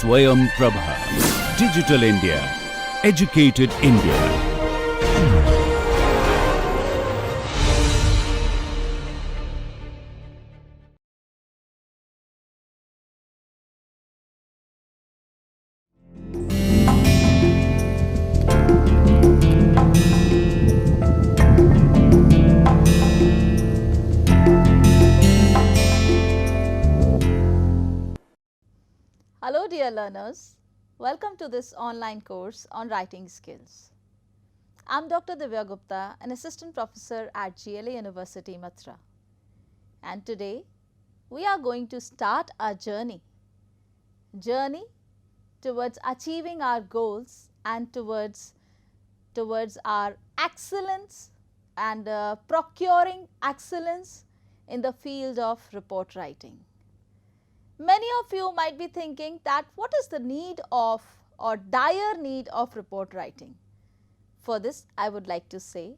Swayam Prabha. Digital India. Educated India. Hello dear learners, welcome to this online course on writing skills. I am Dr. Divya Gupta, an assistant professor at GLA University, Mathura. And today we are going to start our journey towards achieving our goals and towards our excellence and procuring excellence in the field of report writing. Many of you might be thinking that what is the need of or dire need of report writing? For this, I would like to say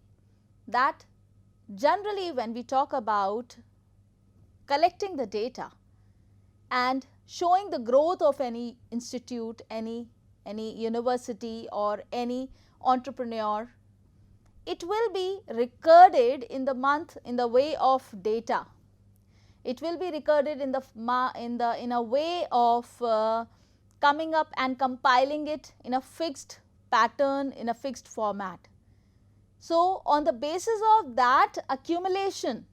that generally when we talk about collecting the data and showing the growth of any institute, any university or any entrepreneur, it will be recorded in the way of data. It will be recorded in a way of coming up and compiling it in a fixed pattern, in a fixed format. So, on the basis of that accumulation,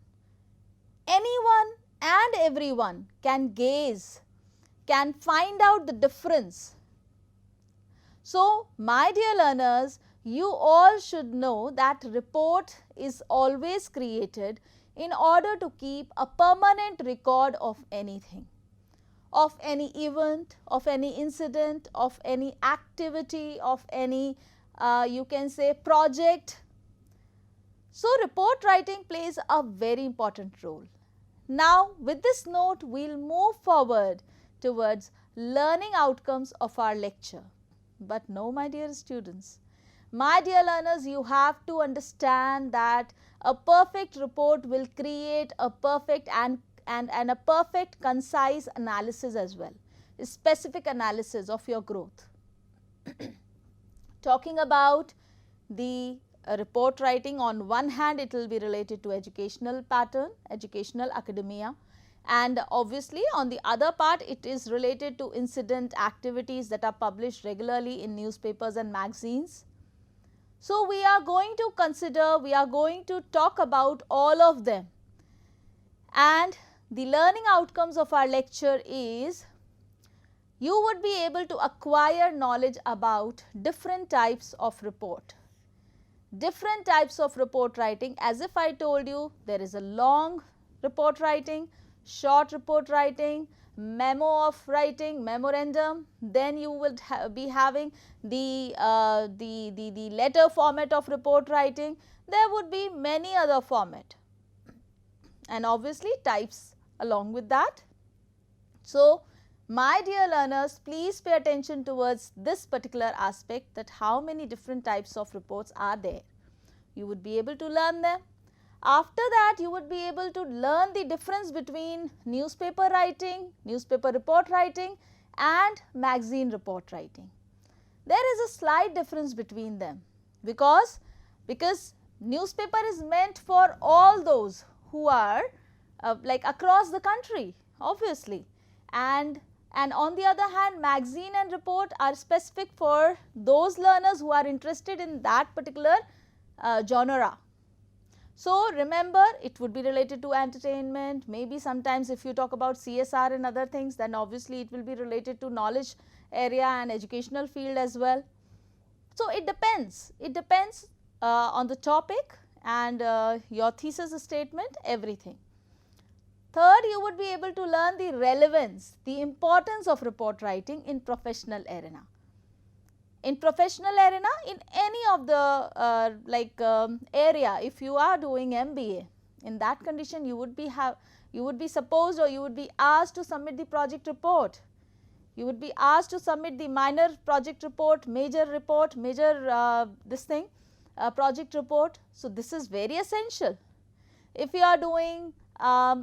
anyone and everyone can gaze, can find out the difference. So, my dear learners, you all should know that report is always created in order to keep a permanent record of anything, of any event, of any incident, of any activity, of any you can say project. So, report writing plays a very important role. Now, with this note, we will move forward towards learning outcomes of our lecture. But no, my dear students, my dear learners, you have to understand that a perfect report will create a perfect and a perfect concise analysis as well, a specific analysis of your growth. Talking about the report writing, on one hand it will be related to educational pattern, educational academia, and obviously on the other part it is related to incident activities that are published regularly in newspapers and magazines. So, we are going to talk about all of them, and the learning outcomes of our lecture is you would be able to acquire knowledge about different types of report. Different types of report writing, as if I told you, there is a long report writing, short report writing, memo of writing, memorandum, then you would be having the letter format of report writing. There would be many other format and obviously types along with that. So, my dear learners, please pay attention towards this particular aspect, that how many different types of reports are there. You would be able to learn them. After that, you would be able to learn the difference between newspaper writing, newspaper report writing and magazine report writing. There is a slight difference between them because newspaper is meant for all those who are like across the country, obviously, and on the other hand, magazine and report are specific for those learners who are interested in that particular genre. So, remember, it would be related to entertainment, maybe sometimes if you talk about CSR and other things, then obviously it will be related to knowledge area and educational field as well. So, it depends on the topic and your thesis statement, everything. Third, you would be able to learn the relevance, the importance of report writing in professional arena. In professional arena, in any of the area, if you are doing MBA, in that condition you would be supposed or you would be asked to submit the project report. You would be asked to submit the minor project report, major project report. So, this is very essential. If you are doing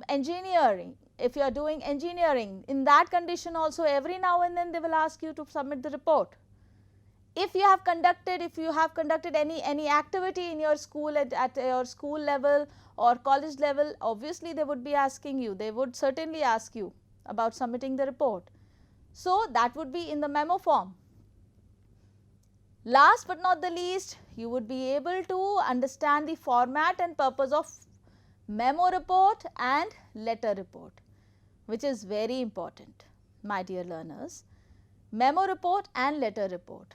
engineering, if you are doing engineering, in that condition also every now and then they will ask you to submit the report. If you have conducted any activity in your school at your school level or college level, obviously they would be asking you, they would certainly ask you about submitting the report. So that would be in the memo form. Last but not the least, you would be able to understand the format and purpose of memo report and letter report, which is very important, my dear learners. Memo report and letter report,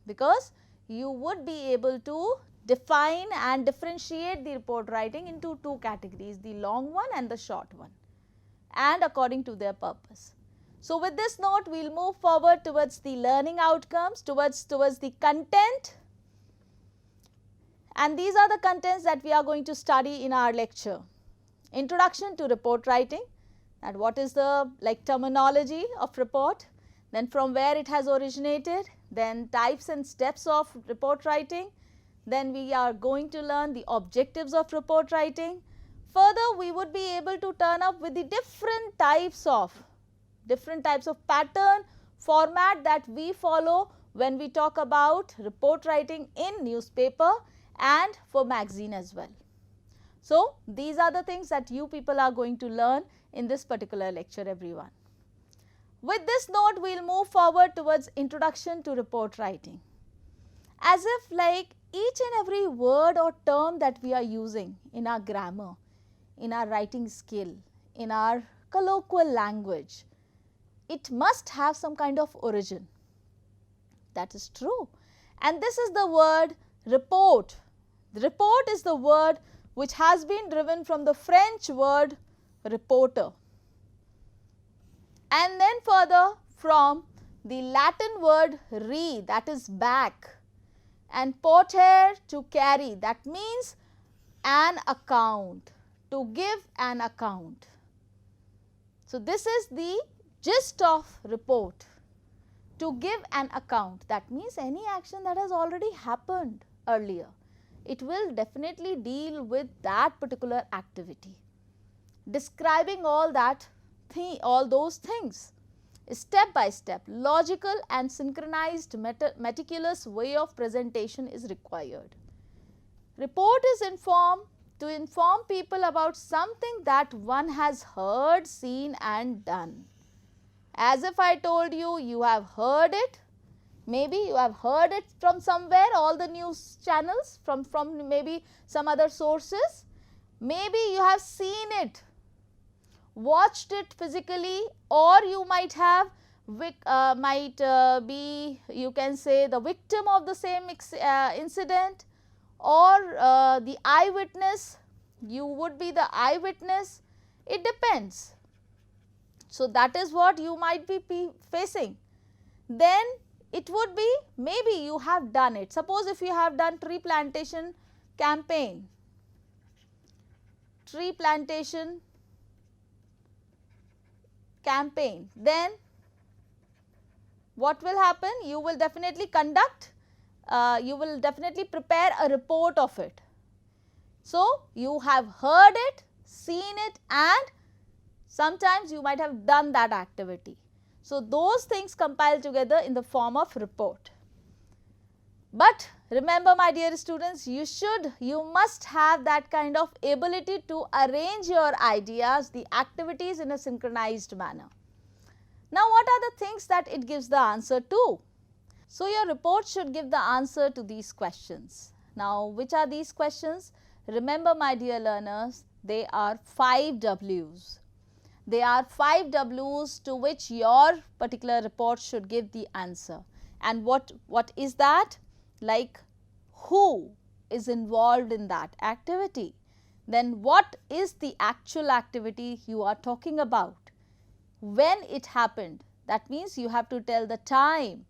because you would be able to define and differentiate the report writing into two categories, the long one and the short one, and according to their purpose. So with this note, we will move forward towards the learning outcomes, towards the content, and these are the contents that we are going to study in our lecture. Introduction to report writing, that what is the terminology of report, then from where it has originated, then types and steps of report writing, then we are going to learn the objectives of report writing. Further, we would be able to turn up with the different types of pattern, format that we follow when we talk about report writing in newspaper and for magazine as well. So these are the things that you people are going to learn in this particular lecture, everyone. With this note, we will move forward towards introduction to report writing. As if each and every word or term that we are using in our grammar, in our writing skill, in our colloquial language, it must have some kind of origin. That is true. And this is the word report. The report is the word which has been driven from the French word reporter, and then further from the Latin word re, that is back, and portere, to carry, that means an account, to give an account. So this is the gist of report, to give an account. That means any action that has already happened earlier, it will definitely deal with that particular activity, describing all those things. Step by step, logical and synchronized meticulous way of presentation is required. Report is to inform people about something that one has heard, seen and done. As if I told you, you have heard it, maybe you have heard it from somewhere, all the news channels, from maybe some other sources, maybe you have seen it, watched it physically, or you might have be, you can say, the victim of the same incident, or the eyewitness, you would be the eyewitness, it depends. So that is what you might be facing. Then it would be, maybe you have done it. Suppose if you have done tree plantation campaign, then what will happen? You will definitely you will definitely prepare a report of it. So you have heard it, seen it, and sometimes you might have done that activity. So those things compile together in the form of report. But remember, my dear students, you must have that kind of ability to arrange your ideas, the activities in a synchronized manner. Now what are the things that it gives the answer to? So your report should give the answer to these questions. Now which are these questions? Remember, my dear learners, they are 5 W's. They are 5 W's to which your particular report should give the answer. And what is that? Like, who is involved in that activity? Then what is the actual activity you are talking about? When it happened? That means you have to tell the time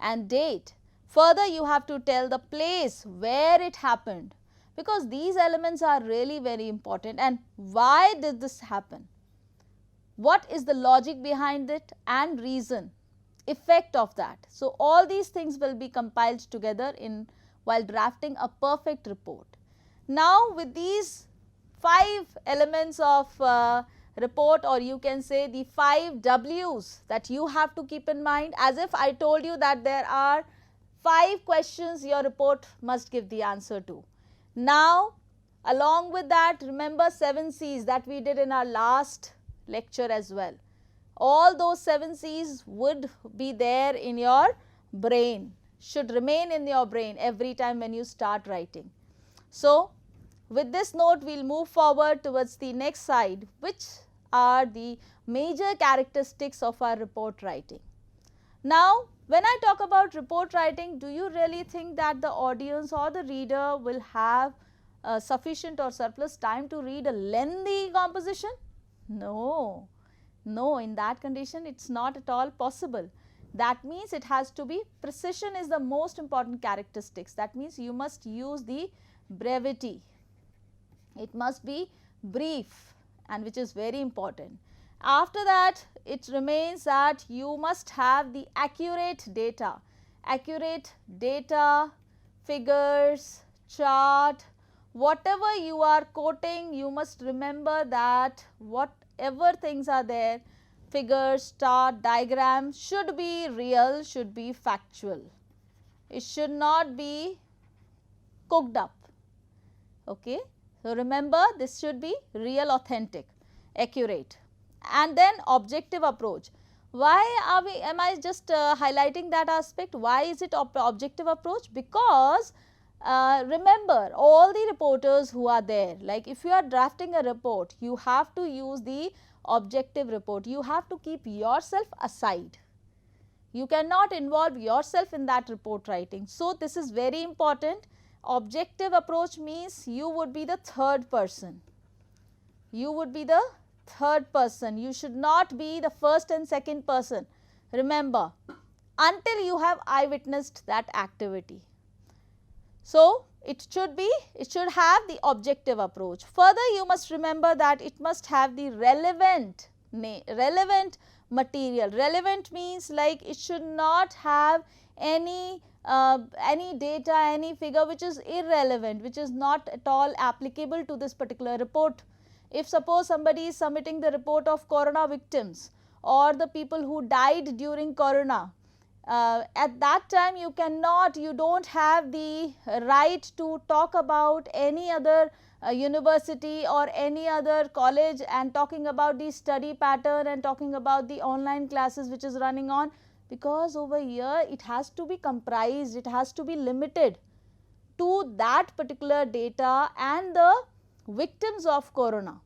and date. Further, you have to tell the place where it happened, because these elements are really very important. And why did this happen? What is the logic behind it and reason, effect of that? So all these things will be compiled together while drafting a perfect report. Now with these 5 elements of report, or you can say the 5 W's that you have to keep in mind, as if I told you that there are 5 questions your report must give the answer to. Now, along with that, remember 7 C's that we did in our last lecture as well. All those 7 C's would be there in your brain, should remain in your brain every time when you start writing. So, with this note, we will move forward towards the next side, which are the major characteristics of our report writing. Now, when I talk about report writing, do you really think that the audience or the reader will have sufficient or surplus time to read a lengthy composition? No, no, in that condition it is not at all possible. That means it has to be, precision is the most important characteristics. That means you must use the brevity. It must be brief, and which is very important. After that, it remains that you must have the accurate data, figures, chart, whatever you are quoting, you must remember that whatever things are there, figures, chart, diagram, should be real, should be factual. It should not be cooked up. Okay. So, remember, this should be real, authentic, accurate, and then objective approach. Why am I just highlighting that aspect? Why is it objective approach? Because remember, all the reporters who are there, like if you are drafting a report, you have to use the objective report. You have to keep yourself aside. You cannot involve yourself in that report writing. So, this is very important. Objective approach means you would be the third person. You would be the third person. You should not be the first and second person. Remember, until you have eyewitnessed that activity. So, it should have the objective approach. Further, you must remember that it must have the relevant material. Relevant means like it should not have any data, any figure which is irrelevant, which is not at all applicable to this particular report. If suppose somebody is submitting the report of corona victims or the people who died during corona, at that time you don't have the right to talk about any other university or any other college and talking about the study pattern and talking about the online classes which is running on, because over here it has to be comprised, it has to be limited to that particular data and the victims of corona.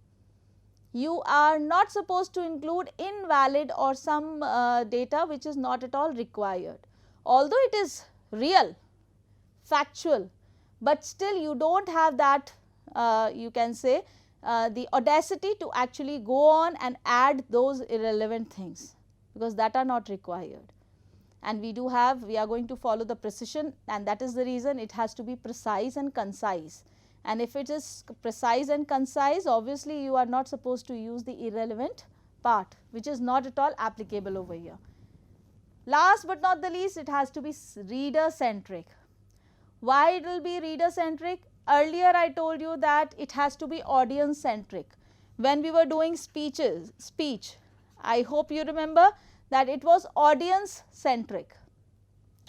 You are not supposed to include invalid or some data which is not at all required. Although it is real, factual, but still you do not have that you can say the audacity to actually go on and add those irrelevant things, because that are not required. And we are going to follow the precision, and that is the reason it has to be precise and concise. And if it is precise and concise, obviously you are not supposed to use the irrelevant part which is not at all applicable over here. Last but not the least, it has to be reader centric. Why it will be reader centric? Earlier I told you that it has to be audience centric. When we were doing speech, I hope you remember that it was audience centric.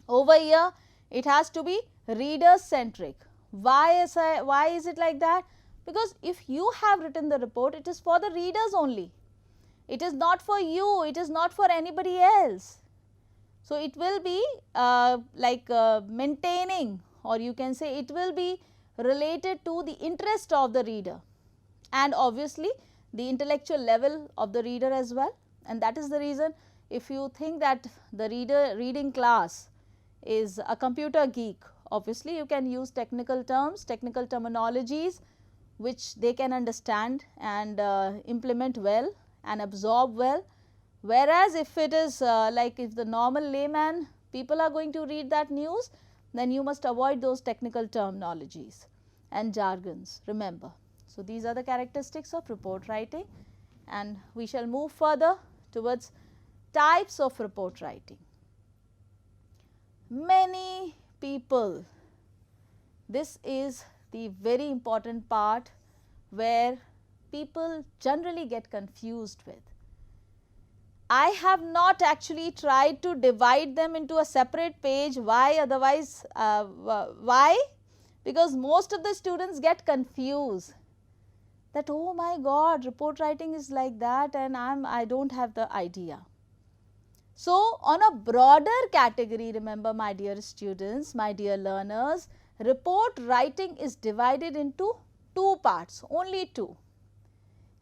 Over here it has to be reader centric. Why is it like that? Because if you have written the report, it is for the readers only. It is not for you, it is not for anybody else. So, it will be maintaining, or you can say it will be related to the interest of the reader and obviously the intellectual level of the reader as well. And that is the reason, if you think that the reading class is a computer geek, obviously you can use technical terms, technical terminologies which they can understand and implement well and absorb well. Whereas, if it is if the normal layman people are going to read that news, then you must avoid those technical terminologies and jargons, remember. So, these are the characteristics of report writing, and we shall move further towards types of report writing. Many people, this is the very important part where people generally get confused with. I have not actually tried to divide them into a separate page. Why? Otherwise, why? Because most of the students get confused that, oh my God, report writing is like that and I don't have the idea. So, on a broader category, remember my dear students, my dear learners, report writing is divided into two parts, only two,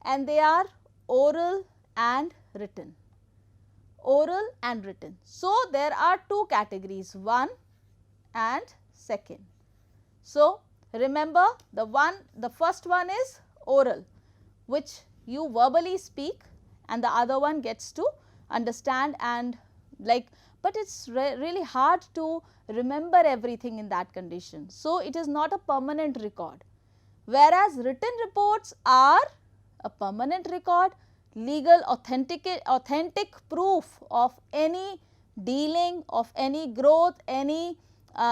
and they are oral and written. Oral and written. So, there are two categories, one and second. So, remember the first one is oral, which you verbally speak, and the other one gets to understand and but it is really hard to remember everything in that condition. So, it is not a permanent record, whereas written reports are a permanent record, legal authentic proof of any dealing, of any growth, any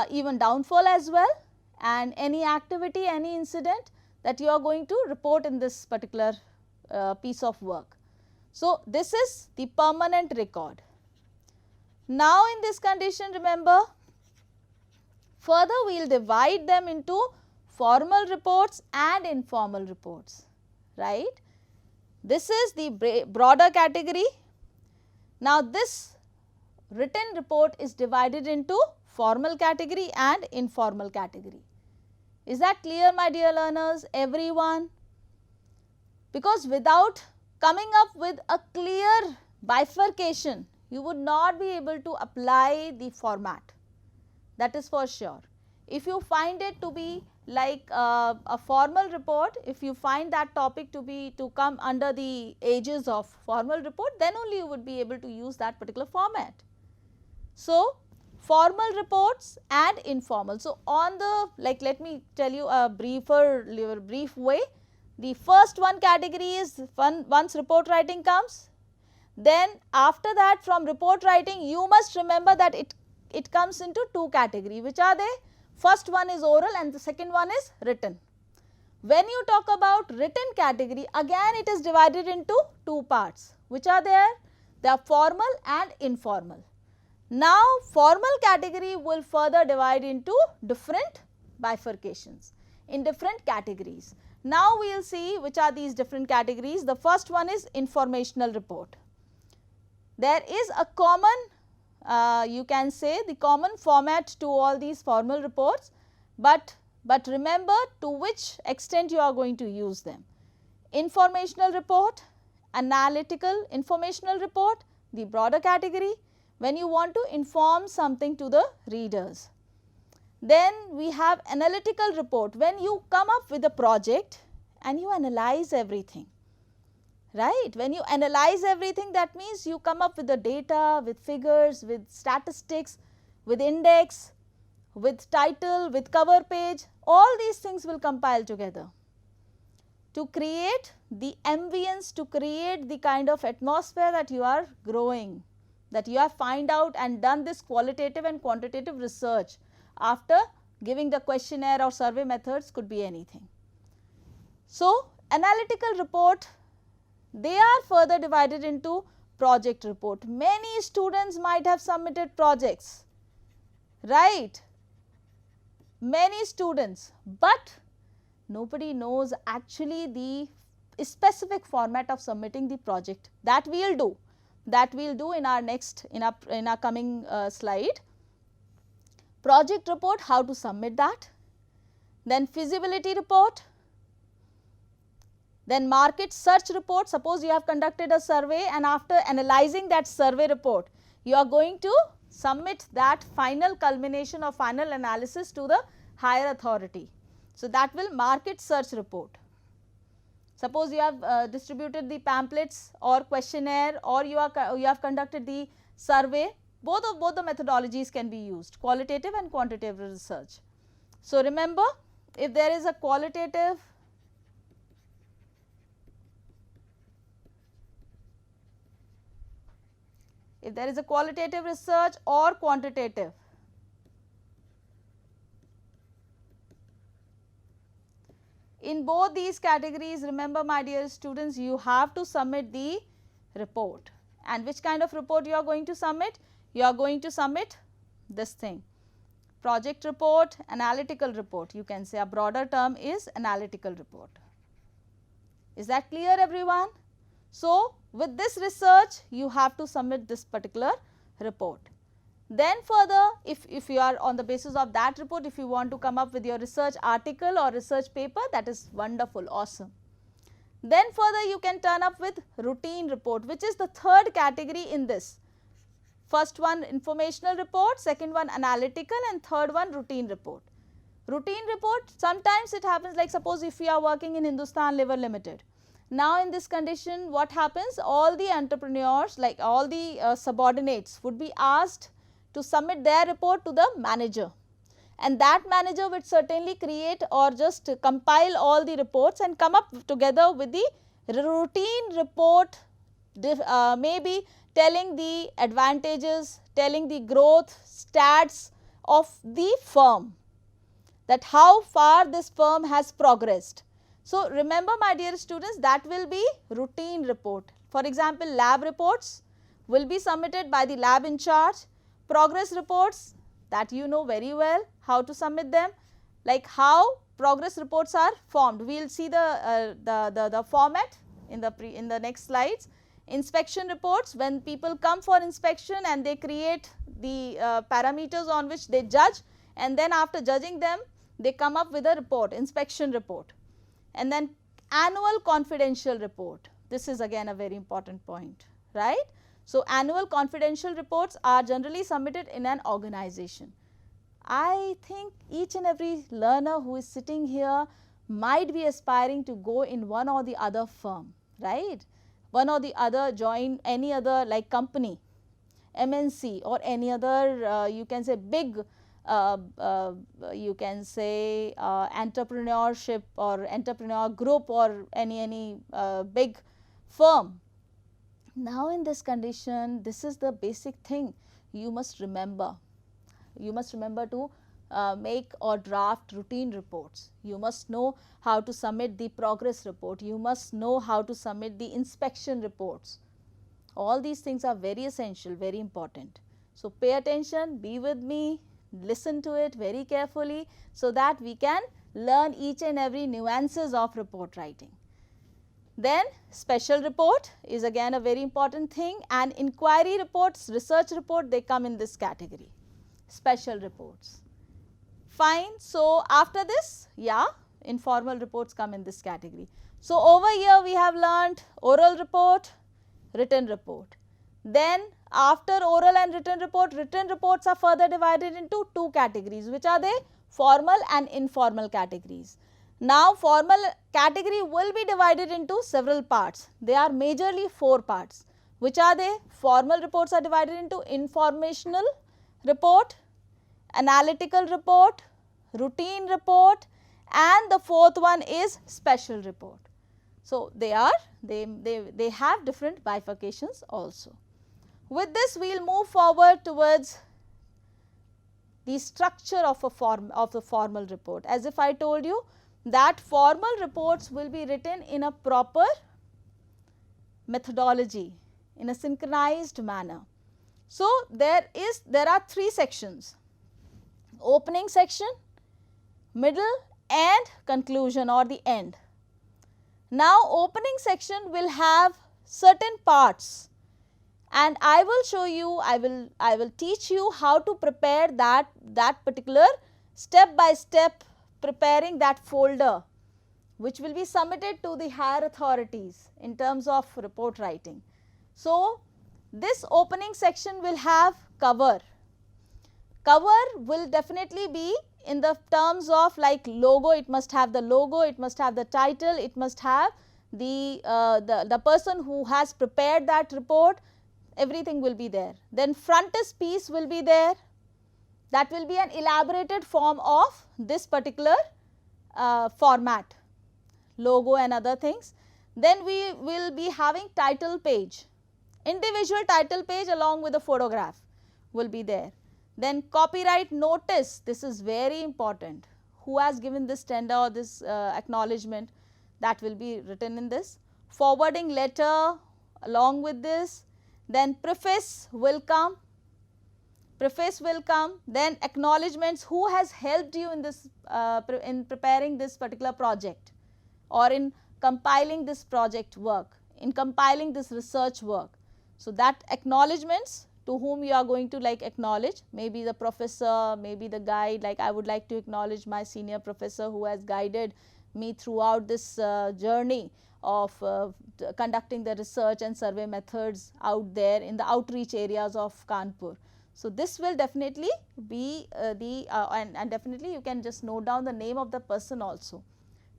even downfall as well, and any activity, any incident that you are going to report in this particular piece of work. So, this is the permanent record. Now, in this condition, remember, further we will divide them into formal reports and informal reports, right. This is the broader category. Now, this written report is divided into formal category and informal category. Is that clear, my dear learners, everyone? Because without coming up with a clear bifurcation, you would not be able to apply the format, that is for sure. If you find it to be like a formal report, if you find that topic to come under the aegis of formal report, then only you would be able to use that particular format. So, formal reports and informal. So, on the let me tell you a brief way. The first one category is once report writing comes, then after that from report writing you must remember that it comes into two categories. Which are they? First one is oral and the second one is written. When you talk about written category, again it is divided into two parts. Which are there? They are formal and informal. Now, formal category will further divide into different bifurcations in different categories. Now, we will see which are these different categories. The first one is informational report. There is a common, you can say the common format to all these formal reports, but remember to which extent you are going to use them. Informational report, analytical informational report, the broader category, when you want to inform something to the readers. Then we have analytical report, when you come up with a project and you analyze everything, right. When you analyze everything, that means you come up with the data, with figures, with statistics, with index, with title, with cover page, all these things will compile together to create the ambience, to create the kind of atmosphere that you are growing, that you have find out and done this qualitative and quantitative research after giving the questionnaire or survey methods, could be anything. So, analytical report, they are further divided into project report. Many students might have submitted projects, right, many students, but nobody knows actually the specific format of submitting the project. That we will do in our next, in our coming slide. Project report, how to submit that, then feasibility report, then market search report. Suppose you have conducted a survey and after analyzing that survey report, you are going to submit that final culmination or final analysis to the higher authority. So, that will market search report. Suppose you have distributed the pamphlets or questionnaire, or you have conducted the survey, both the methodologies can be used, qualitative and quantitative research. So, remember, if there is a qualitative research or quantitative, in both these categories, remember my dear students, you have to submit the report. And which kind of report you are going to submit? You are going to submit this thing, project report, analytical report. You can say a broader term is analytical report. Is that clear, everyone? So, with this research, you have to submit this particular report. Then further, if you are on the basis of that report, if you want to come up with your research article or research paper, that is wonderful, awesome. Then further, you can turn up with routine report, which is the third category in this. First one informational report, second one analytical, and third one routine report. Routine report, sometimes it happens like suppose if you are working in Hindustan Lever Limited. Now in this condition, what happens? All the entrepreneurs, like all the subordinates would be asked to submit their report to the manager, and that manager would certainly create or just compile all the reports and come up together with the routine report, maybe telling the advantages, telling the growth stats of the firm, that how far this firm has progressed. So, remember my dear students, that will be routine report. For example, lab reports will be submitted by the lab in charge. Progress reports, that you know very well how to submit them, like how progress reports are formed. We will see the format in the next slides. Inspection reports, when people come for inspection and they create the parameters on which they judge, and then after judging them, they come up with a report, inspection report. And then annual confidential report, this is again a very important point, right. So, annual confidential reports are generally submitted in an organization. I think each and every learner who is sitting here might be aspiring to go in one or the other firm, right. One or the other, join any other like company, MNC or any other you can say big you can say entrepreneurship or entrepreneur group or any big firm. Now in this condition, this is the basic thing you must remember. You must remember to make or draft routine reports. You must know how to submit the progress report. You must know how to submit the inspection reports. All these things are very essential, very important. So, pay attention, be with me, listen to it very carefully so that we can learn each and every nuances of report writing. Then special report is again a very important thing, and inquiry reports, research report, they come in this category, special reports. Fine. So, after this, yeah, informal reports come in this category. So, over here we have learnt oral report, written report. Then after oral and written reports are further divided into two categories. Which are they? Formal and informal categories. Now, formal category will be divided into several parts. They are majorly 4 parts. Which are they? Formal reports are divided into informational report, analytical report, routine report, and the fourth one is special report. So, they have different bifurcations also. With this, we will move forward towards the structure of a formal report. As if I told you that formal reports will be written in a proper methodology, in a synchronized manner. So, there are 3 sections: opening section, middle and conclusion or the end. Now, opening section will have certain parts, and I will show you, I will teach you how to prepare that particular step by step, preparing that folder which will be submitted to the higher authorities in terms of report writing. So, this opening section will have cover. Cover will definitely be in the terms of like logo, it must have the logo, it must have the title, it must have the person who has prepared that report, everything will be there. Then frontispiece will be there, that will be an elaborated form of this particular format, logo and other things. Then we will be having title page, individual title page along with a photograph will be there. Then copyright notice, this is very important. who has given this tender or this acknowledgement, that will be written in this. Forwarding letter along with this, then preface will come, then acknowledgements, who has helped you in this in preparing this particular project or in compiling this project work, in compiling this research work. So, that acknowledgements to whom you are going to like acknowledge, maybe the professor, maybe the guide, like I would like to acknowledge my senior professor who has guided me throughout this journey of conducting the research and survey methods out there in the outreach areas of Kanpur. So, this will definitely be and definitely you can just note down the name of the person also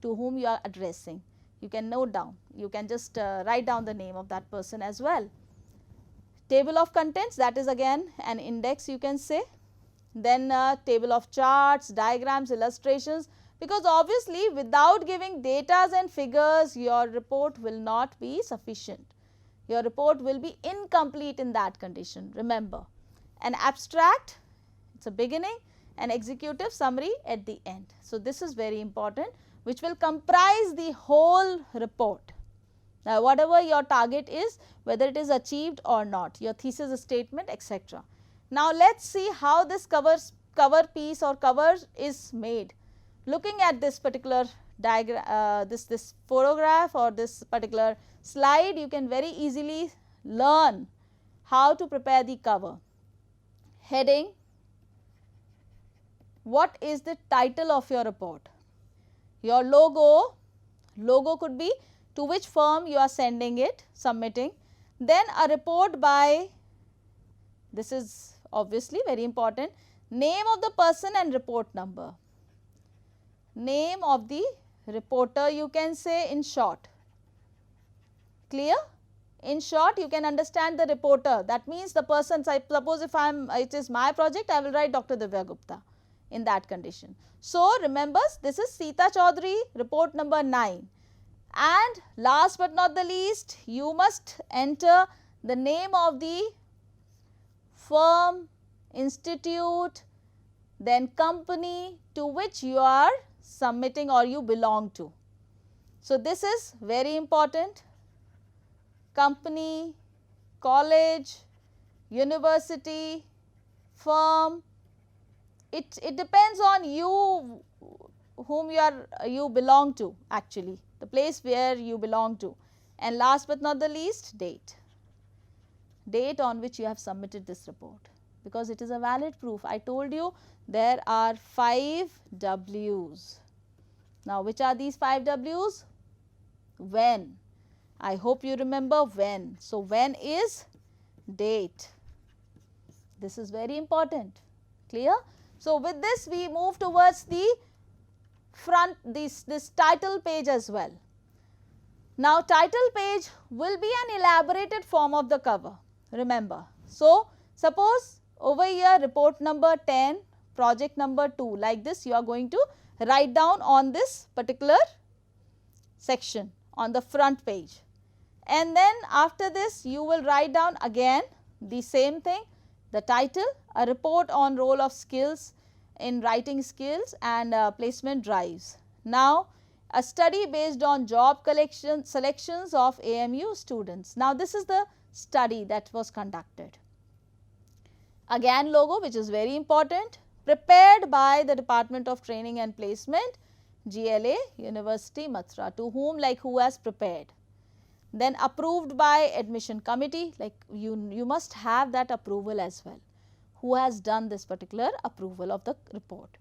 to whom you are addressing. You can note down, you can just write down the name of that person as well. Table of contents, that is again an index you can say. Then table of charts, diagrams, illustrations, because obviously without giving datas and figures your report will not be sufficient. Your report will be incomplete in that condition, remember. An abstract, it is a beginning, an executive summary at the end. So, this is very important, which will comprise the whole report. Now, whatever your target is, whether it is achieved or not, your thesis statement, etc. Now, let us see how this cover piece or cover is made. Looking at this particular diagram, this photograph or this particular slide, you can very easily learn how to prepare the cover. Heading, what is the title of your report? Your logo could be to which firm you are sending it, submitting. Then a report by, this is obviously very important, name of the person and report number. Name of the reporter you can say in short. Clear? In short, you can understand the reporter, that means the person, suppose if it is my project, I will write Dr. Divya Gupta in that condition. So, remember this is Seeta Chaudhary, report number 9. And last but not the least, you must enter the name of the firm, institute, then company to which you are submitting or you belong to. So, this is very important. Company, college, university, firm, it depends on you whom you belong to actually, the place where you belong to. And last but not the least, date on which you have submitted this report, because it is a valid proof. I told you there are 5 W's. Now, which are these 5 W's? When. I hope you remember when. So, when is date. This is very important. Clear? So, with this we move towards the front, this title page as well. Now, title page will be an elaborated form of the cover, remember. So, suppose over here report number 10, project number 2, like this you are going to write down on this particular section on the front page. And then after this you will write down again the same thing, the title, a report on role of skills in writing skills and placement drives. Now, a study based on job selections of AMU students. Now, this is the study that was conducted. Again logo, which is very important, prepared by the Department of Training and Placement, GLA, University, Mathura, to whom, like who has prepared. Then approved by admission committee, like you must have that approval as well, who has done this particular approval of the report.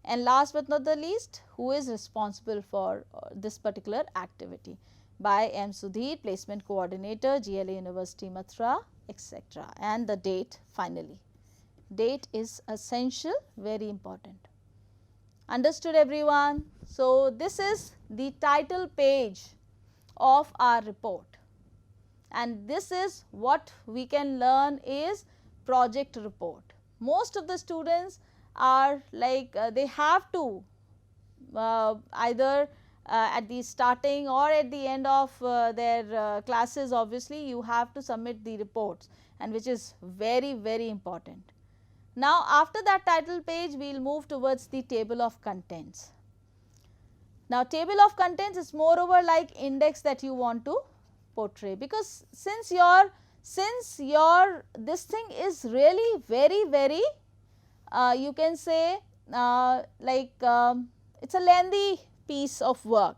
And last but not the least, who is responsible for this particular activity, by M. Sudhir, placement coordinator, GLA University, Mathura, etc. And the date finally. Date is essential, very important. Understood everyone? So, this is the title page of our report, and this is what we can learn is project report. Most of the students are like they have to either at the starting or at the end of their classes, obviously you have to submit the reports, and which is very, very important. Now, after that title page, we will move towards the table of contents. Now, table of contents is moreover like index that you want to portray, because since your this thing is really very you can say it's a lengthy piece of work,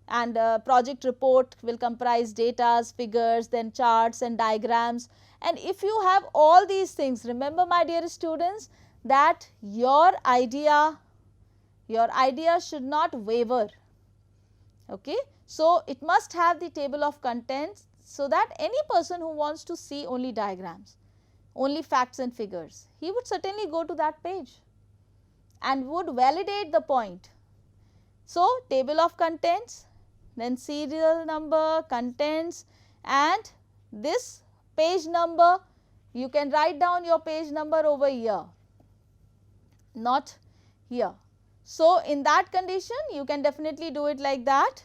and project report will comprise data, figures, then charts and diagrams. And if you have all these things, remember my dear students, that your idea should not waver. Okay? So, it must have the table of contents, so that any person who wants to see only diagrams, only facts and figures, he would certainly go to that page and would validate the point. So, table of contents, then serial number, contents, and this page number, you can write down your page number over here, not here. So, in that condition, you can definitely do it like that.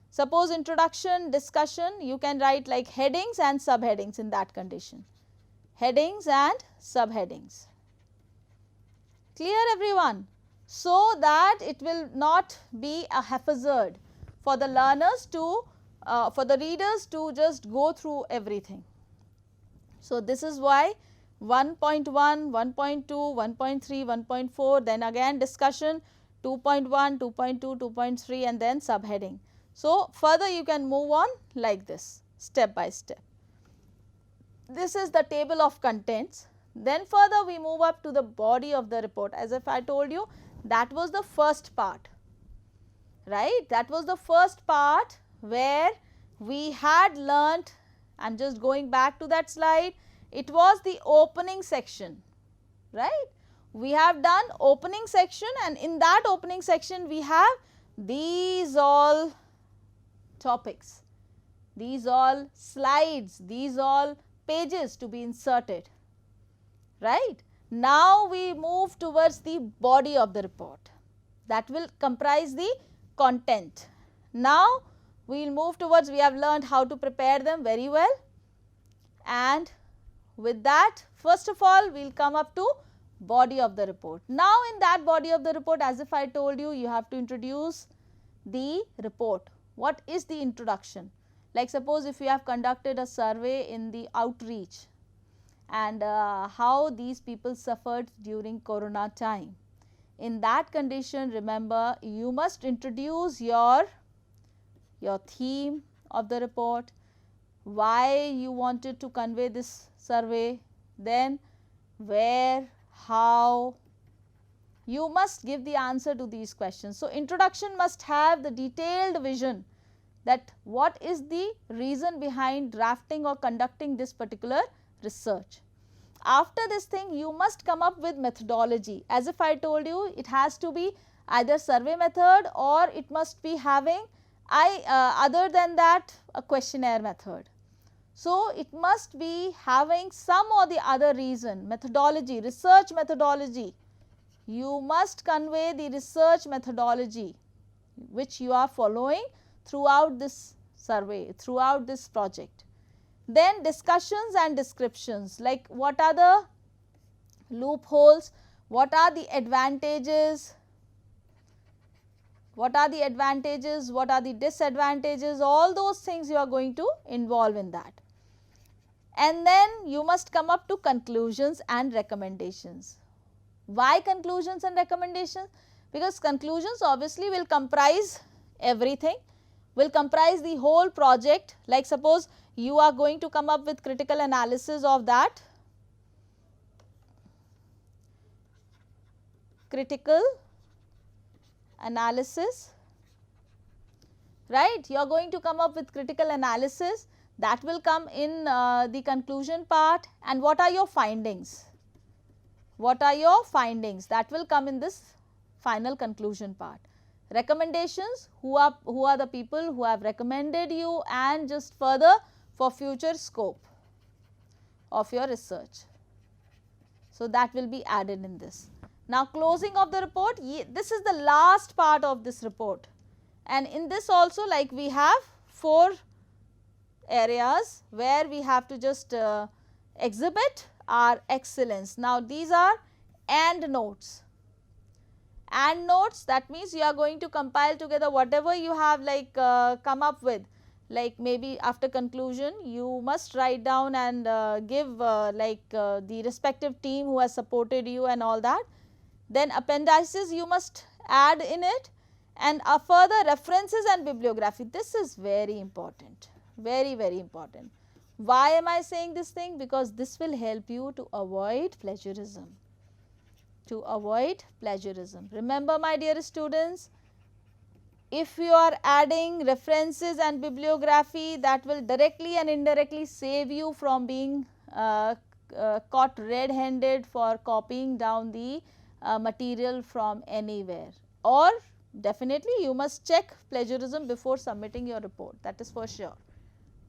Suppose introduction, discussion, you can write like headings and subheadings in that condition. Headings and subheadings. Clear everyone? So that it will not be a haphazard for the learners to, for the readers to just go through everything. So, this is why 1.1, 1.2, 1.3, 1.4, then again discussion 2.1, 2.2, 2.3 and then subheading. So, further you can move on like this step by step. This is the table of contents. Then further we move up to the body of the report. As if I told you, that was the first part, right? That was the first part where we had learnt, I am just going back to that slide, it was the opening section, right? We have done opening section, and in that opening section we have these all topics, these all slides, these all pages to be inserted, right. Now, we move towards the body of the report, that will comprise the content. Now, we will move towards, we have learned how to prepare them very well, and with that first of all we will come up to body of the report. Now, in that body of the report, as if I told you, you have to introduce the report. What is the introduction? Like suppose if you have conducted a survey in the outreach and how these people suffered during corona time. In that condition, remember, you must introduce your theme of the report, why you wanted to convey this survey, then where, how. You must give the answer to these questions. So, introduction must have the detailed vision that what is the reason behind drafting or conducting this particular research. After this thing, you must come up with methodology. As if I told you, it has to be either survey method or it must be having other than that a questionnaire method. So, it must be having some or the other reason, methodology, research methodology. You must convey the research methodology which you are following throughout this survey, throughout this project. Then discussions and descriptions, like what are the loopholes, what are the advantages, what are the advantages, what are the disadvantages, all those things you are going to involve in that. And then you must come up to conclusions and recommendations. Why conclusions and recommendations? Because conclusions obviously will comprise everything, will comprise the whole project. Like suppose you are going to come up with critical analysis of that, critical analysis, right. You are going to come up with critical analysis, that will come in the conclusion part. And what are your findings? What are your findings? That will come in this final conclusion part. Recommendations, who are the people who have recommended you, and just further for future scope of your research. So, that will be added in this. Now, closing of the report, this is the last part of this report, and in this also, like we have 4 areas where we have to just exhibit our excellence. Now, these are and notes. And notes, that means you are going to compile together whatever you have like come up with, like maybe after conclusion you must write down and give the respective team who has supported you and all that. Then appendices you must add in it, and further references and bibliography. This is very important, very, very important. Why am I saying this thing? Because this will help you to avoid plagiarism. To avoid plagiarism. Remember, my dear students, if you are adding references and bibliography, that will directly and indirectly save you from being caught red-handed for copying down the material from anywhere. Or definitely you must check plagiarism before submitting your report, that is for sure.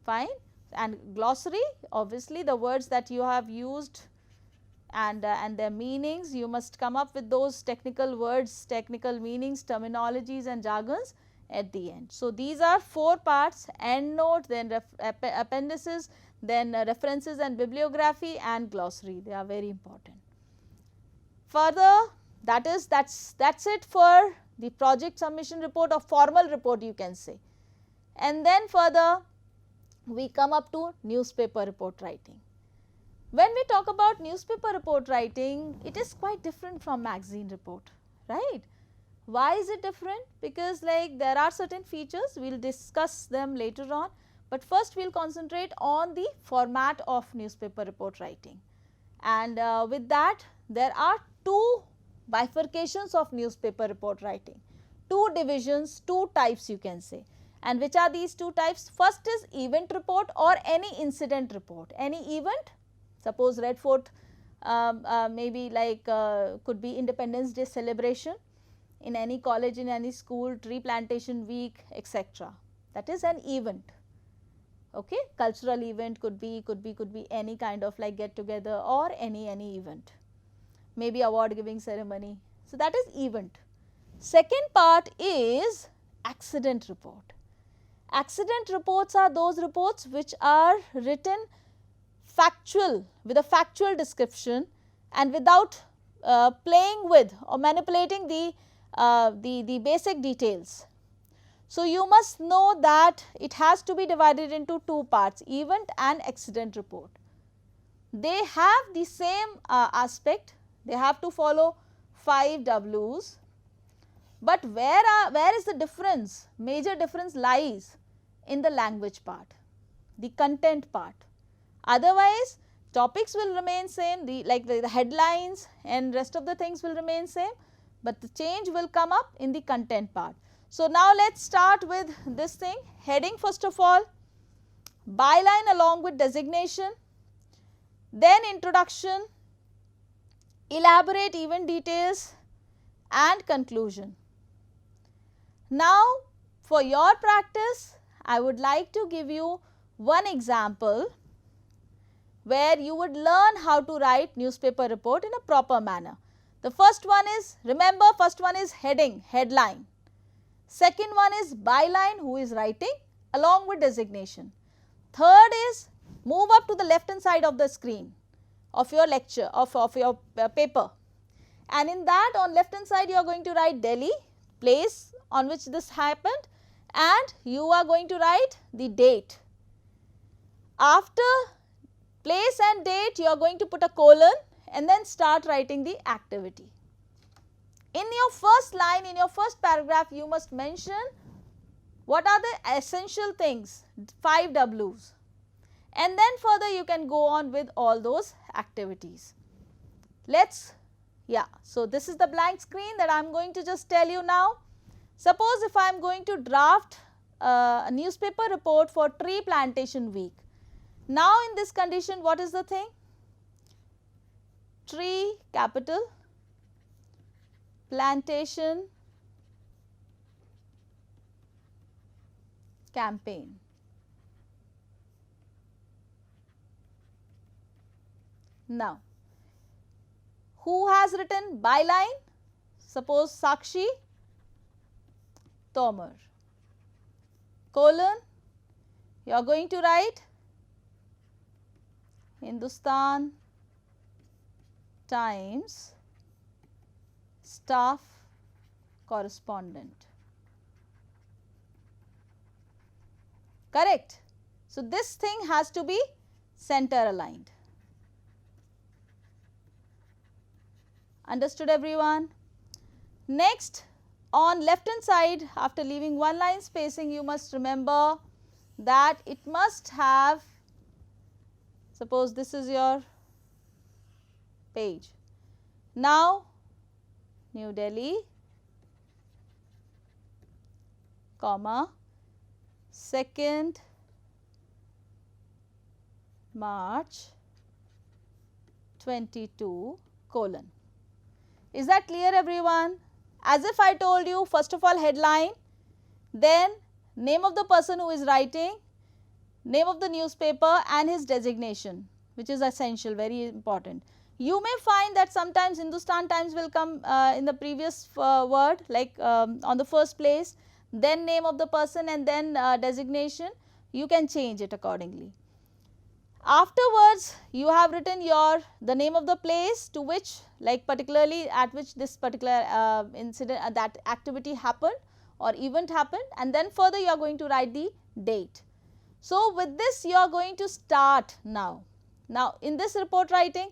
Fine. And glossary, obviously the words that you have used and their meanings, you must come up with those technical words, technical meanings, terminologies and jargons at the end. So, these are 4 parts: end note, then appendices, then references and bibliography and glossary. They are very important. Further, that's it for the project submission report or formal report, you can say. And then further we come up to newspaper report writing. When we talk about newspaper report writing, it is quite different from magazine report, right? Why is it different? Because like there are certain features, we will discuss them later on, but first we will concentrate on the format of newspaper report writing. And with that, there are 2 bifurcations of newspaper report writing, 2 divisions, 2 types you can say. And which are these 2 types? First is event report or any incident report. Any event, suppose Red Fort maybe like could be Independence Day celebration in any college, in any school, tree plantation week, etc. That is an event. Okay, cultural event could be any kind of like get together or any event, maybe award giving ceremony. So, that is event. Second part is accident report. Accident reports are those reports which are written factual, with a factual description and without playing with or manipulating the basic details. So, you must know that it has to be divided into 2 parts, event and accident report. They have the same aspect, they have to follow 5 Ws, but where is the difference? Major difference lies in the language part, the content part. Otherwise, topics will remain same, the headlines and rest of the things will remain same, but the change will come up in the content part. So, now let us start with this thing, heading first of all, byline along with designation, then introduction, elaborate event details and conclusion. Now, for your practice, I would like to give you one example where you would learn how to write newspaper report in a proper manner. The first one is, remember, first one is heading, headline. Second one is byline, who is writing along with designation. Third is, move up to the left hand side of the screen of your lecture, of your paper, and in that on left hand side you are going to write Delhi, place on which this happened, and you are going to write the date. After place and date, you are going to put a colon and then start writing the activity. In your first line, in your first paragraph, you must mention what are the essential things, 5 Ws, and then further you can go on with all those activities. So this is the blank screen that I am going to just tell you now. Suppose if I am going to draft a newspaper report for tree plantation week. Now, in this condition, what is the thing? Tree, capital, plantation, campaign. Now, who has written byline? Suppose Sakshi Tomar. Colon, you are going to write Hindustan Times staff correspondent. Correct. So, this thing has to be center aligned. Understood everyone? Next, on left hand side, after leaving one line spacing, you must remember that it must have, suppose this is your page. Now, New Delhi, comma, 2nd March 22 colon. Is that clear everyone? As if I told you, first of all headline, then name of the person who is writing, name of the newspaper and his designation, which is essential, very important. You may find that sometimes Hindustan Times will come in the previous word, like on the first place, then name of the person and then designation. You can change it accordingly. Afterwards, you have written the name of the place to which, like particularly at which this particular incident, that activity happened or event happened, and then further you are going to write the date. So, with this you are going to start now. Now, in this report writing,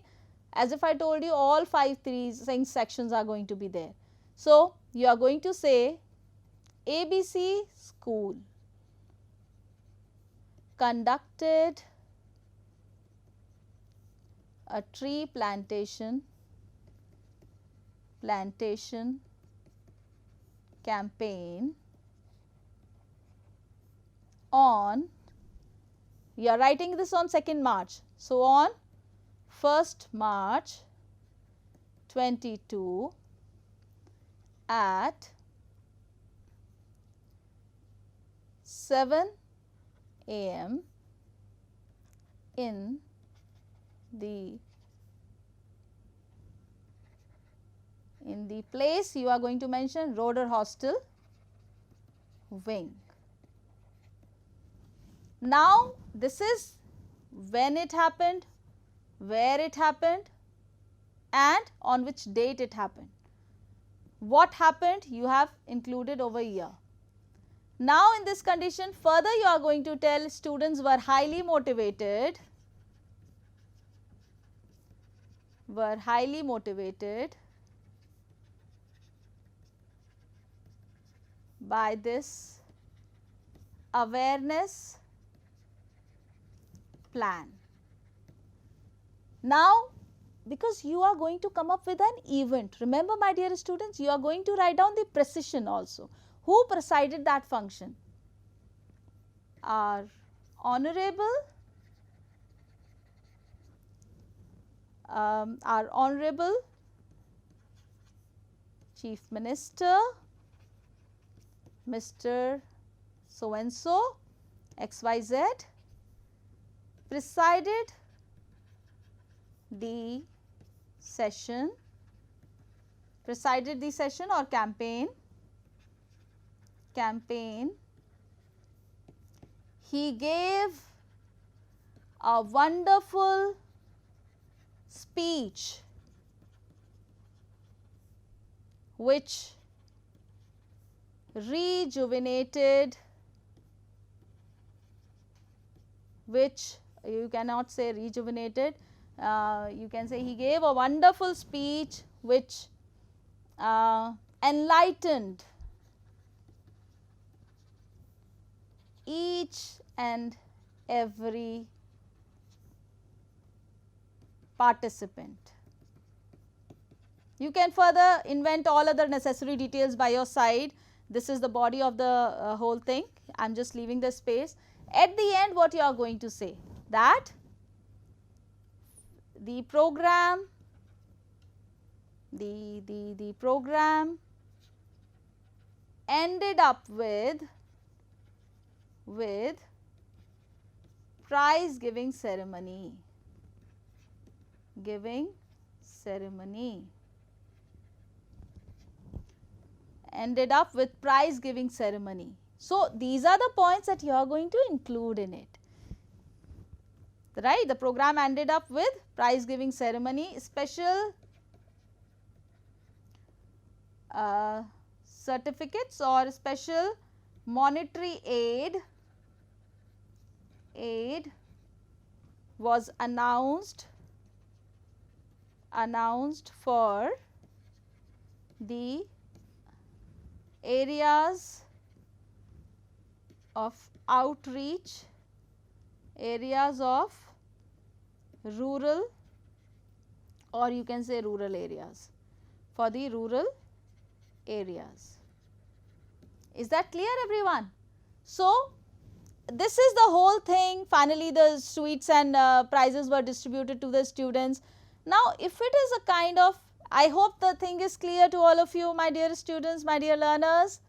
as if I told you, all 5 sections are going to be there. So, you are going to say ABC school conducted a tree plantation campaign on, you are writing this on 2nd March. So, on 1st March 22 at 7 AM in the place you are going to mention Roeder Hostel wing. Now, this is when it happened, where it happened and on which date it happened. What happened you have included over here. Now, in this condition further you are going to tell students were highly motivated by this awareness plan. Now, because you are going to come up with an event, remember my dear students, you are going to write down the precision also. Who presided that function? Our honorable Chief Minister, Mr. So and so, XYZ, presided the session or campaign. He gave a wonderful speech which rejuvenated, which you cannot say rejuvenated, you can say he gave a wonderful speech which enlightened each and every participant. You can further invent all other necessary details by your side. This is the body of the whole thing. I am just leaving the space. At the end, what you are going to say? That the program, the program ended up with prize giving ceremony. Ended up with prize giving ceremony. So, these are the points that you are going to include in it. right? The program ended up with prize giving ceremony, special certificates or special monetary aid was announced for the areas of outreach, areas of rural, or you can say rural areas, for the rural areas. Is that clear, everyone? So, this is the whole thing. Finally, the sweets and prizes were distributed to the students. Now, if it is a kind of, I hope the thing is clear to all of you, my dear students, my dear learners.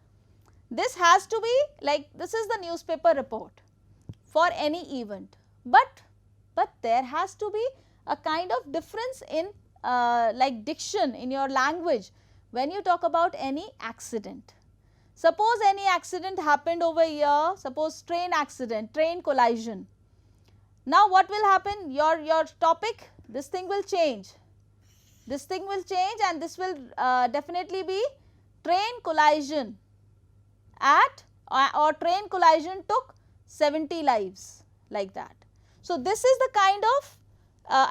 This has to be like, this is the newspaper report for any event, but there has to be a kind of difference in like diction in your language when you talk about any accident. Suppose any accident happened over here, suppose train accident, train collision. Now what will happen? Your topic, this thing will change. This thing will change and this will definitely be train collision at or train collision took 70 lives, like that. So this is the kind of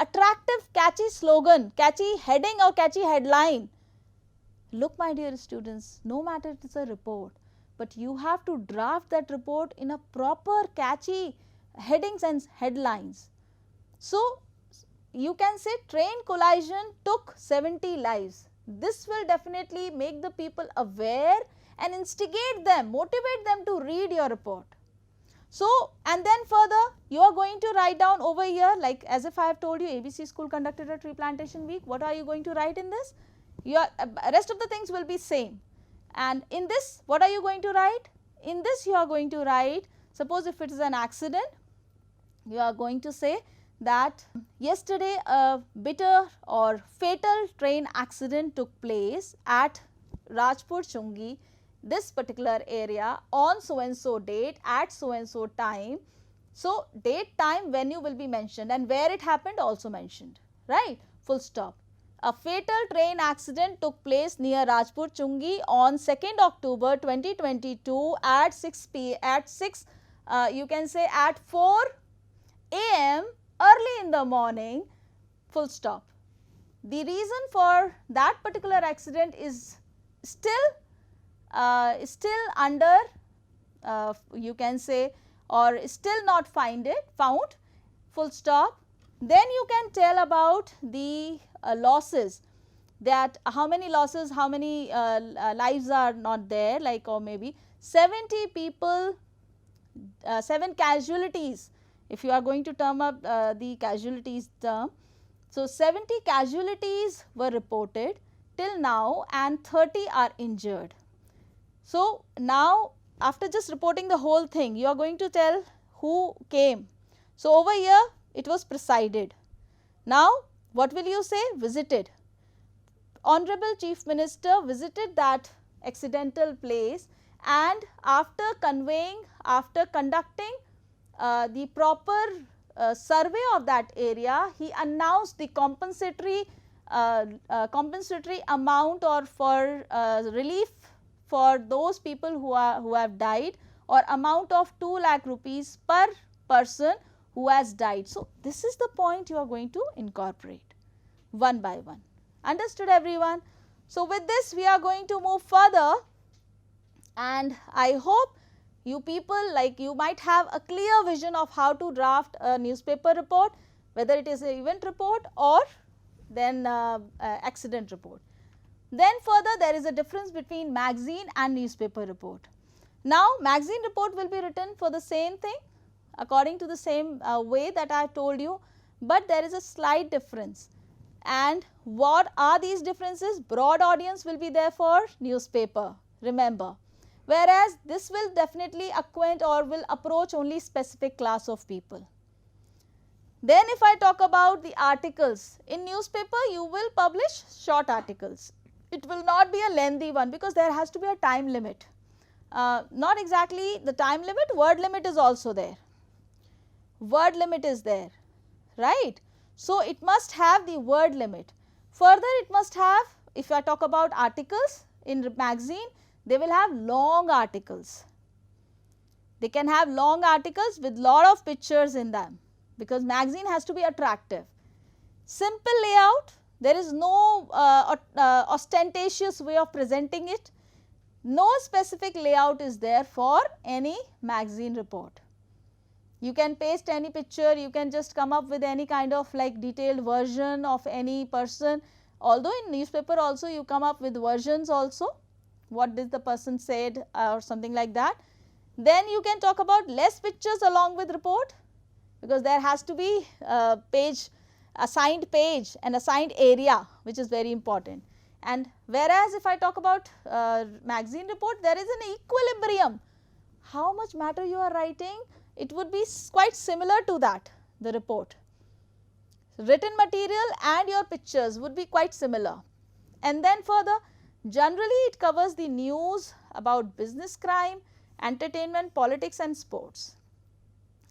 attractive, catchy slogan, catchy heading or catchy headline. Look, my dear students, no matter it is a report, but you have to draft that report in a proper catchy headings and headlines. So you can say train collision took 70 lives. This will definitely make the people aware and instigate them, motivate them to read your report. So, and then further you are going to write down over here, like as if I have told you ABC school conducted a tree plantation week. What are you going to write in this? Your rest of the things will be same. And in this, what are you going to write? In this you are going to write, suppose if it is an accident, you are going to say that yesterday a bitter or fatal train accident took place at Rajpur Chungi, this particular area, on so and so date at so and so time. So date, time, venue will be mentioned and where it happened also mentioned, right? Full stop. A fatal train accident took place near Rajpur Chungi on 2nd October 2022 at 6 you can say at 4 AM early in the morning, full stop. The reason for that particular accident is still under you can say, or still not found, full stop. Then you can tell about the losses, that how many losses, how many lives are not there, like, or maybe 70 people, 7 casualties, if you are going to term up the casualties term. So 70 casualties were reported till now and 30 are injured. So now after just reporting the whole thing, you are going to tell who came. So over here it was presided. Now what will you say? Visited. Honorable Chief Minister visited that accidental place, and after conveying, after conducting the proper survey of that area, he announced the compensatory amount or for relief for those people who have died, or amount of 2 lakh rupees per person who has died. So this is the point you are going to incorporate one by one. Understood, everyone? So with this we are going to move further, and I hope you people, like, you might have a clear vision of how to draft a newspaper report, whether it is an event report or then accident report. Then further there is a difference between magazine and newspaper report. Now magazine report will be written for the same thing according to the same way that I have told you, but there is a slight difference. And what are these differences? Broad audience will be there for newspaper, remember, whereas this will definitely acquaint or will approach only specific class of people. Then if I talk about the articles, in newspaper you will publish short articles. It will not be a lengthy one because there has to be a time limit. Not exactly the time limit, word limit is also there. Word limit is there. right. So, it must have the word limit. Further, it must have, if I talk about articles in magazine, they will have long articles. They can have long articles with lot of pictures in them, because magazine has to be attractive. Simple layout, there is no ostentatious way of presenting it. No specific layout is there for any magazine report. You can paste any picture, you can just come up with any kind of like detailed version of any person, although in newspaper also you come up with versions also, what did the person said or something like that. Then you can talk about less pictures along with report, because there has to be assigned page and assigned area, which is very important. And whereas if I talk about magazine report, there is an equilibrium. How much matter you are writing, it would be quite similar to that, the report. Written material and your pictures would be quite similar. And then further, generally it covers the news about business, crime, entertainment, politics and sports.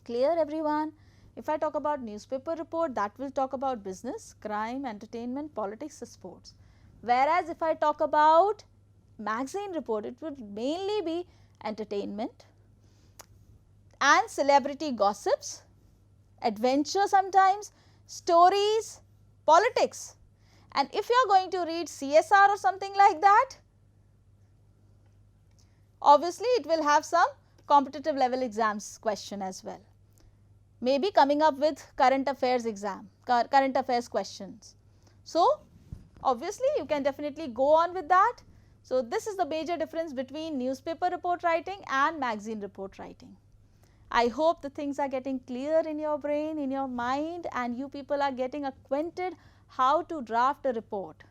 Clear everyone? If I talk about newspaper report, that will talk about business, crime, entertainment, politics, sports. Whereas if I talk about magazine report, it would mainly be entertainment and celebrity gossips, adventure sometimes, stories, politics. And if you are going to read CSR or something like that, obviously it will have some competitive level exams question as well. Maybe coming up with current affairs exam, current affairs questions. So, obviously you can definitely go on with that. So, this is the major difference between newspaper report writing and magazine report writing. I hope the things are getting clear in your brain, in your mind, and you people are getting acquainted how to draft a report.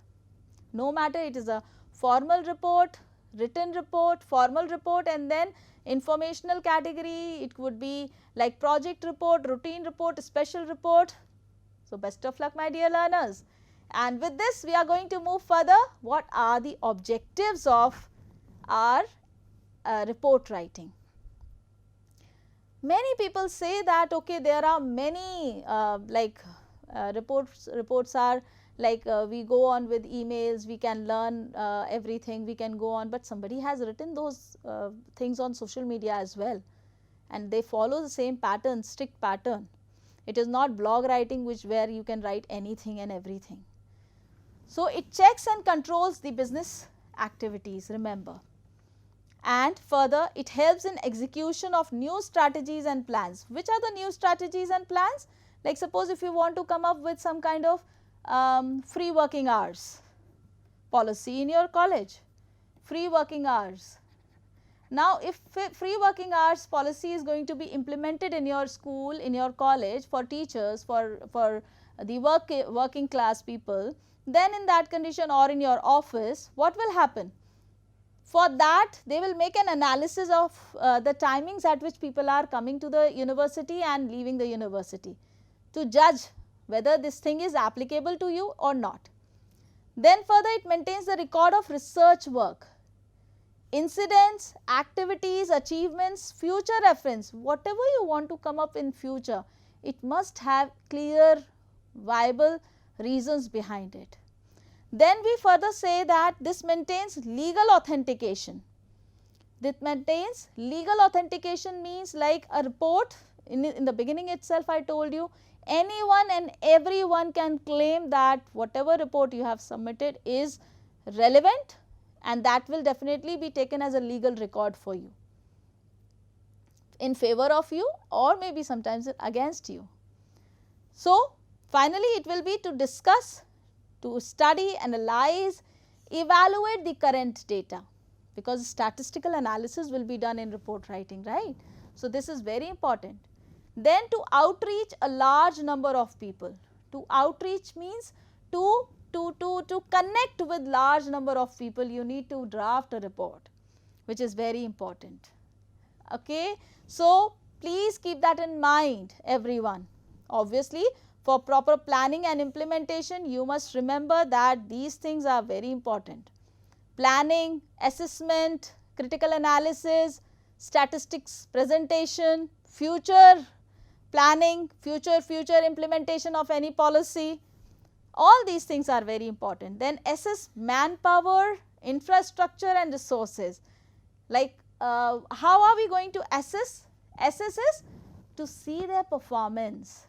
No matter it is a formal report, written report, formal report, and then informational category, it would be like project report, routine report, special report. So, best of luck my dear learners. And with this we are going to move further. What are the objectives of our report writing? Many people say that okay, there are many reports are like we go on with emails, we can learn everything, we can go on, but somebody has written those things on social media as well, and they follow the same pattern, strict pattern. It is not blog writing where you can write anything and everything. So, it checks and controls the business activities, remember. And further, it helps in execution of new strategies and plans. Which are the new strategies and plans? Like suppose if you want to come up with some kind of free working hours policy in your college, free working hours. Now, if free working hours policy is going to be implemented in your school, in your college for teachers, for the working class people, then in that condition or in your office, what will happen? For that, they will make an analysis of the timings at which people are coming to the university and leaving the university to judge whether this thing is applicable to you or not. Then further, it maintains the record of research work, incidents, activities, achievements, future reference, whatever you want to come up in future, it must have clear, viable reasons behind it. Then we further say that this maintains legal authentication. This maintains legal authentication means like a report, in the beginning itself I told you, anyone and everyone can claim that whatever report you have submitted is relevant, and that will definitely be taken as a legal record for you, in favor of you or maybe sometimes against you. So, finally, it will be to discuss, to study, analyze, evaluate the current data, because statistical analysis will be done in report writing, right. So, this is very important. Then to outreach a large number of people. To outreach means to connect with large number of people, you need to draft a report, which is very important. Okay. So, please keep that in mind everyone. Obviously, for proper planning and implementation, you must remember that these things are very important. Planning, assessment, critical analysis, statistics presentation, future planning, future implementation of any policy. All these things are very important. Then assess manpower, infrastructure and resources. Like how are we going to assess? Assess is to see their performance.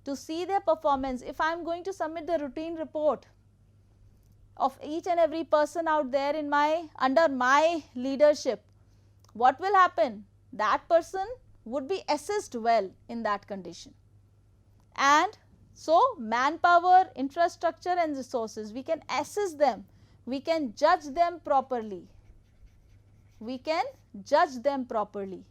To see their performance. If I am going to submit the routine report of each and every person out there in under my leadership, what will happen? That person would be assessed well in that condition. And so manpower, infrastructure and resources, we can assess them, we can judge them properly. We can judge them properly.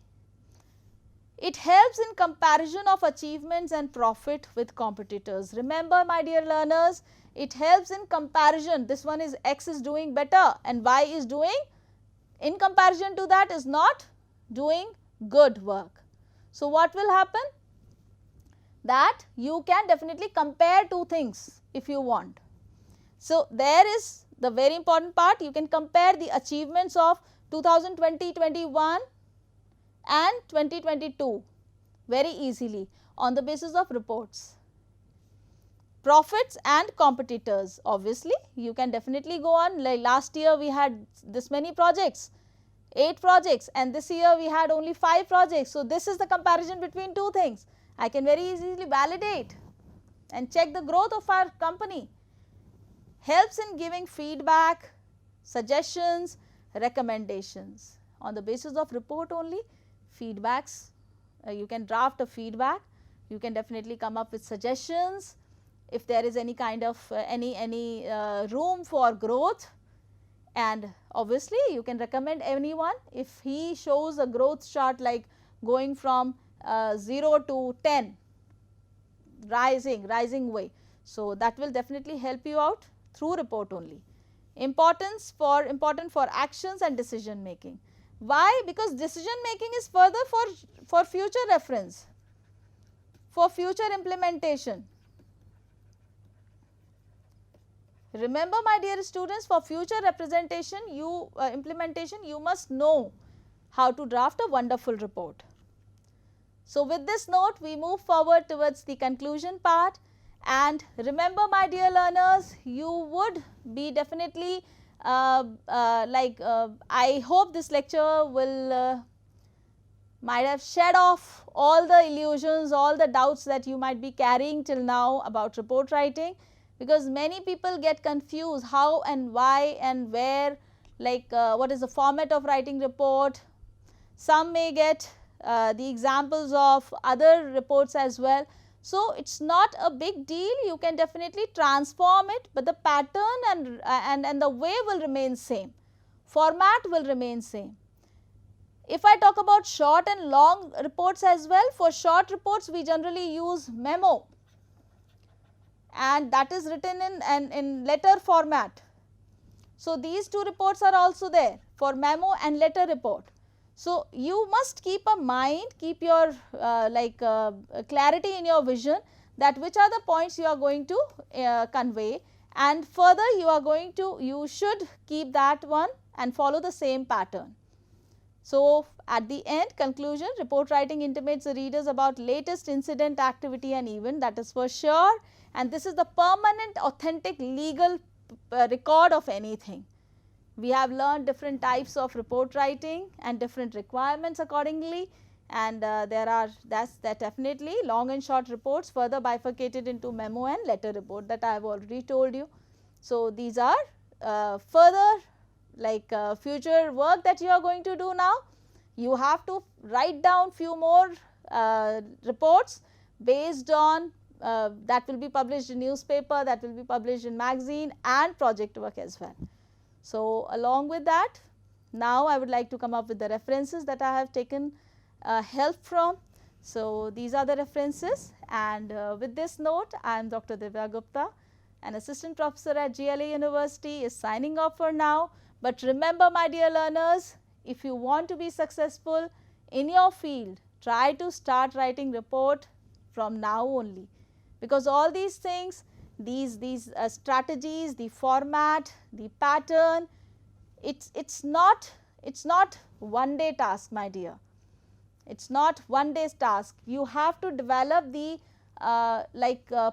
It helps in comparison of achievements and profit with competitors. Remember my dear learners, it helps in comparison. This one is X is doing better and Y is doing, in comparison to that, is not doing good work. So what will happen? That you can definitely compare two things if you want. So there is the very important part, you can compare the achievements of 2020-21 and 2022 very easily on the basis of reports. Profits and competitors, obviously you can definitely go on, like last year we had this many projects, 8 projects, and this year we had only 5 projects. So this is the comparison between two things. I can very easily validate and check the growth of our company. Helps in giving feedback, suggestions, recommendations. On the basis of report only, feedbacks, you can draft a feedback, you can definitely come up with suggestions. If there is any kind of any room for growth, and obviously you can recommend anyone if he shows a growth chart like going from 0 to 10, rising way. So that will definitely help you out through report only. Important for actions and decision making. Why? Because decision making is further for future reference, for future implementation. Remember my dear students, for future representation, implementation, you must know how to draft a wonderful report. So with this note, we move forward towards the conclusion part, and remember my dear learners, you would be definitely I hope this lecture will might have shed off all the illusions, all the doubts that you might be carrying till now about report writing, because many people get confused how and why and where, like what is the format of writing report. Some may get the examples of other reports as well. So it is not a big deal, you can definitely transform it, but the pattern and the way will remain same, format will remain same. If I talk about short and long reports as well, for short reports we generally use memo, and that is written in letter format. So these two reports are also there for memo and letter report. So you must keep a mind, keep your clarity in your vision that which are the points you are going to convey, and further you should keep that one and follow the same pattern. So at the end, conclusion, report writing intimates the readers about latest incident, activity and event, that is for sure, and this is the permanent authentic legal record of anything. We have learned different types of report writing and different requirements accordingly, and there are definitely long and short reports further bifurcated into memo and letter report that I have already told you. So these are further future work that you are going to do now. You have to write down few more reports based on that will be published in newspaper, that will be published in magazine, and project work as well. So along with that, now I would like to come up with the references that I have taken help from. So these are the references, and with this note, I am Dr. Divya Gupta, an assistant professor at GLA University, is signing off for now. But remember my dear learners, if you want to be successful in your field, try to start writing report from now only, because all these things, these strategies, the format, the pattern, it's not one day task my dear. It's not one day's task. You have to develop the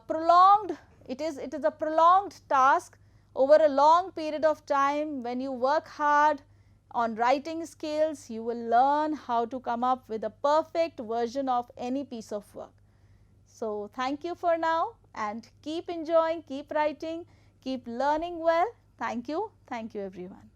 prolonged, it is a prolonged task over a long period of time. When you work hard on writing skills, you will learn how to come up with a perfect version of any piece of work. So, thank you for now, and keep enjoying, keep writing, keep learning well. Thank you everyone.